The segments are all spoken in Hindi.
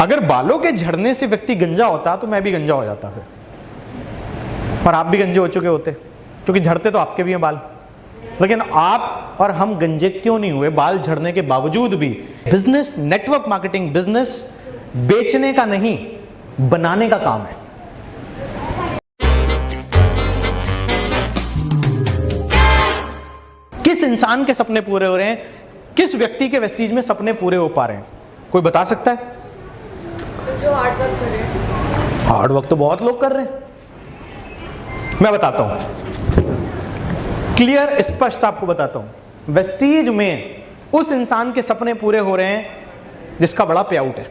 अगर बालों के झड़ने से व्यक्ति गंजा होता तो मैं भी गंजा हो जाता फिर, और आप भी गंजे हो चुके होते, क्योंकि झड़ते तो आपके भी हैं बाल। लेकिन आप और हम गंजे क्यों नहीं हुए बाल झड़ने के बावजूद भी? बिजनेस, नेटवर्क मार्केटिंग बिजनेस बेचने का नहीं, बनाने का काम है। किस इंसान के सपने पूरे हो रहे हैं, किस व्यक्ति के वेस्टीज में सपने पूरे हो पा रहे हैं? कोई बता सकता है? जो हार्ड वर्क कर रहे हैं। हार्ड वर्क तो बहुत लोग कर रहे हैं, मैं बताता हूं, क्लियर स्पष्ट आपको बताता हूं। वेस्टीज में उस इंसान के सपने पूरे हो रहे हैं जिसका बड़ा पे आउट है।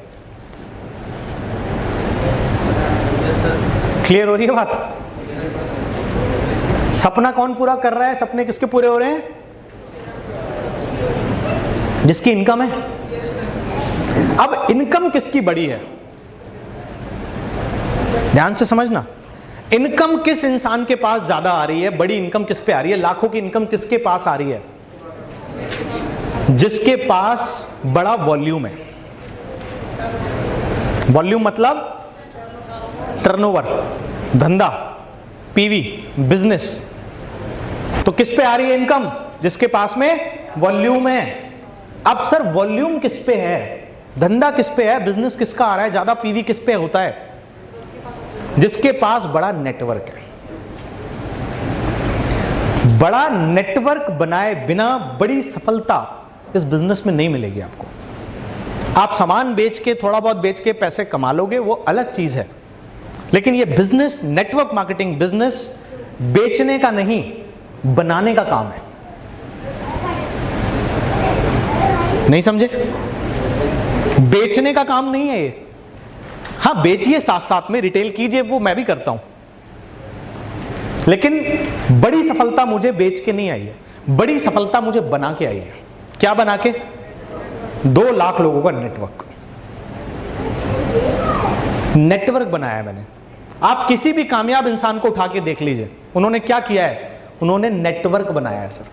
क्लियर हो रही है बात? सपना कौन पूरा कर रहा है? सपने किसके पूरे हो रहे हैं? जिसकी इनकम है। अब इनकम किसकी बड़ी है? ध्यान से समझना, इनकम किस इंसान के पास ज्यादा आ रही है? बड़ी इनकम किस पे आ रही है? लाखों की इनकम किसके पास आ रही है? जिसके पास बड़ा वॉल्यूम है। वॉल्यूम मतलब टर्नओवर, धंधा, पीवी, बिजनेस। तो किस पे आ रही है इनकम? जिसके पास में वॉल्यूम है। अब सर वॉल्यूम किस पे है? धंधा किस पे है? बिजनेस किसका आ रहा है? ज्यादा पीवी किस पे होता है? जिसके पास बड़ा नेटवर्क है। बड़ा नेटवर्क बनाए बिना बड़ी सफलता इस बिजनेस में नहीं मिलेगी आपको। आप सामान बेच के, थोड़ा बहुत बेच के पैसे कमा लोगे, वो अलग चीज है, लेकिन ये बिजनेस, नेटवर्क मार्केटिंग बिजनेस बेचने का नहीं, बनाने का काम है। नहीं समझे? बेचने का काम नहीं है ये। हाँ बेचिए, साथ साथ में रिटेल कीजिए, वो मैं भी करता हूं, लेकिन बड़ी सफलता मुझे बेच के नहीं आई है, बड़ी सफलता मुझे बना के आई है। क्या बना के? 2 लाख लोगों का नेटवर्क बनाया है मैंने। आप किसी भी कामयाब इंसान को उठा के देख लीजिए, उन्होंने क्या किया है? उन्होंने नेटवर्क बनाया है सर।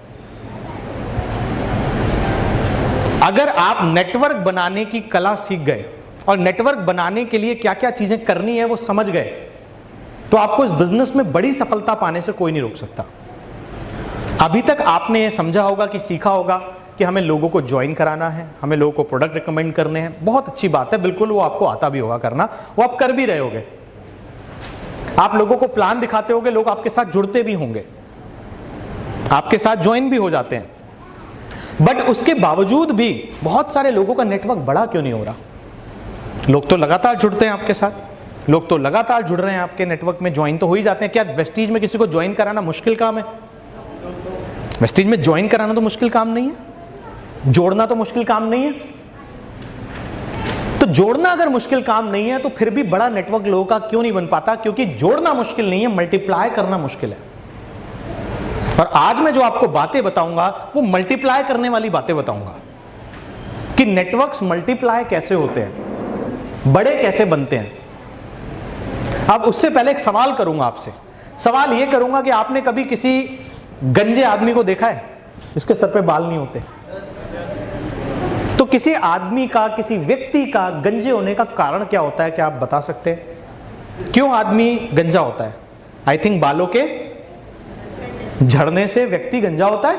अगर आप नेटवर्क बनाने की कला सीख गए और नेटवर्क बनाने के लिए क्या क्या चीजें करनी है वो समझ गए, तो आपको इस बिजनेस में बड़ी सफलता पाने से कोई नहीं रोक सकता। अभी तक आपने ये समझा होगा कि सीखा होगा कि हमें लोगों को ज्वाइन कराना है, हमें लोगों को प्रोडक्ट रिकमेंड करने हैं। बहुत अच्छी बात है, बिल्कुल वो आपको आता भी होगा करना, वो आप कर भी रहे होगे। आप लोगों को प्लान दिखाते होगे, लोग आपके साथ जुड़ते भी होंगे, आपके साथ ज्वाइन भी हो जाते हैं। बट उसके बावजूद भी बहुत सारे लोगों का नेटवर्क बड़ा क्यों नहीं हो रहा? लोग तो लगातार जुड़ते हैं आपके साथ, लोग तो लगातार जुड़ रहे हैं आपके नेटवर्क में, ज्वाइन तो हो ही जाते हैं। क्या वेस्टीज में किसी को ज्वाइन कराना मुश्किल काम है? वेस्टीज में ज्वाइन कराना तो मुश्किल काम नहीं है, जोड़ना तो मुश्किल काम नहीं है। तो जोड़ना अगर मुश्किल काम नहीं है तो फिर भी बड़ा नेटवर्क लोगों का क्यों नहीं बन पाता? क्योंकि जोड़ना मुश्किल नहीं है, मल्टीप्लाई करना मुश्किल है। और आज मैं जो आपको बातें बताऊंगा वो मल्टीप्लाई करने वाली बातें बताऊंगा कि नेटवर्क्स मल्टीप्लाई कैसे होते हैं, बड़े कैसे बनते हैं। अब उससे पहले एक सवाल करूंगा आपसे। सवाल यह करूंगा कि आपने कभी किसी गंजे आदमी को देखा है जिसके सर पे बाल नहीं होते? तो किसी आदमी का, किसी व्यक्ति का गंजे होने का कारण क्या होता है? क्या आप बता सकते हैं क्यों आदमी गंजा होता है? आई थिंक बालों के झड़ने से व्यक्ति गंजा होता है।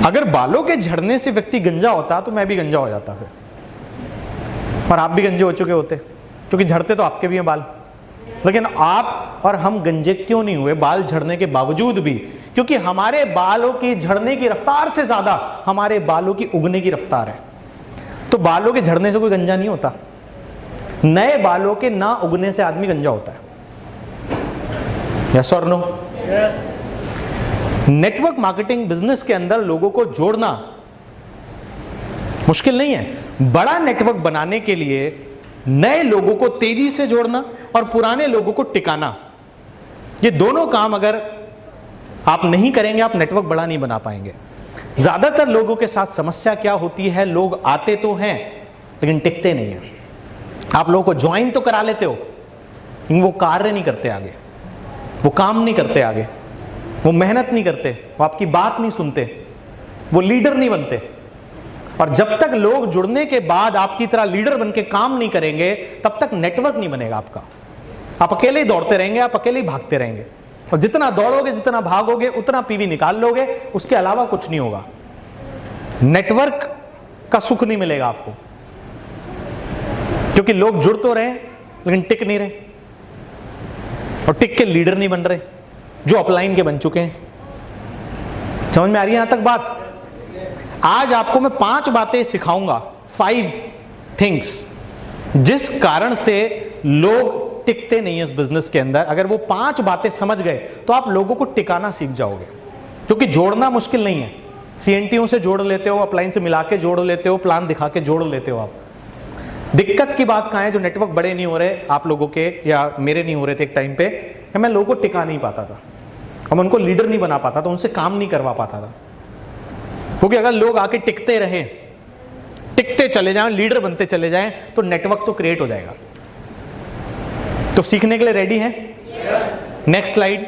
अगर बालों के झड़ने से व्यक्ति गंजा होता तो मैं भी गंजा हो जाता फिर, और आप भी गंजे हो चुके होते, क्योंकि झड़ते तो आपके भी हैं बाल। लेकिन आप और हम गंजे क्यों नहीं हुए बाल झड़ने के बावजूद भी? क्योंकि हमारे बालों की झड़ने की रफ्तार से ज्यादा हमारे बालों की उगने की रफ्तार है। तो बालों के झड़ने से कोई गंजा नहीं होता, नए बालों के ना उगने से आदमी गंजा होता है। यस और नो? नेटवर्क मार्केटिंग बिजनेस के अंदर लोगों को जोड़ना मुश्किल नहीं है। बड़ा नेटवर्क बनाने के लिए नए लोगों को तेजी से जोड़ना और पुराने लोगों को टिकाना, ये दोनों काम अगर आप नहीं करेंगे आप नेटवर्क बड़ा नहीं बना पाएंगे। ज्यादातर लोगों के साथ समस्या क्या होती है? लोग आते तो हैं लेकिन टिकते नहीं हैं। आप लोगों को ज्वाइन तो करा लेते हो लेकिन वो कार्य नहीं करते आगे, वो काम नहीं करते आगे, वो मेहनत नहीं करते, वो आपकी बात नहीं सुनते, वो लीडर नहीं बनते। और जब तक लोग जुड़ने के बाद आपकी तरह लीडर बनके काम नहीं करेंगे, तब तक नेटवर्क नहीं बनेगा आपका। आप अकेले ही दौड़ते रहेंगे, आप अकेले ही भागते रहेंगे, और जितना दौड़ोगे, जितना भागोगे, उतना पीवी निकाल लोगे, उसके अलावा कुछ नहीं होगा। नेटवर्क का सुख नहीं मिलेगा आपको, क्योंकि लोग जुड़ तो रहे लेकिन टिक नहीं रहे, और टिक के लीडर नहीं बन रहे, जो अपलाइन के बन चुके हैं। समझ में आ रही है यहां तक बात? आज आपको मैं 5 बातें सिखाऊंगा, 5 थिंग्स, जिस कारण से लोग टिकते नहीं है इस बिजनेस के अंदर। अगर वो 5 बातें समझ गए तो आप लोगों को टिकाना सीख जाओगे, क्योंकि जोड़ना मुश्किल नहीं है। सीएनटीओ से जोड़ लेते हो, अपलाइन से मिला के जोड़ लेते हो, प्लान दिखा के जोड़ लेते हो आप। दिक्कत की बात कहां है? जो नेटवर्क बड़े नहीं हो रहे आप लोगों के, या मेरे नहीं हो रहे थे एक टाइम पे, कि मैं लोगों को टिका नहीं पाता था, और मैं उनको लीडर नहीं बना पाता था, उनसे काम नहीं करवा पाता था। क्योंकि अगर लोग आके टिकते रहें, टिकते चले जाएं, लीडर बनते चले जाएं, तो नेटवर्क तो क्रिएट हो जाएगा। तो सीखने के लिए रेडी हैं? Next slide.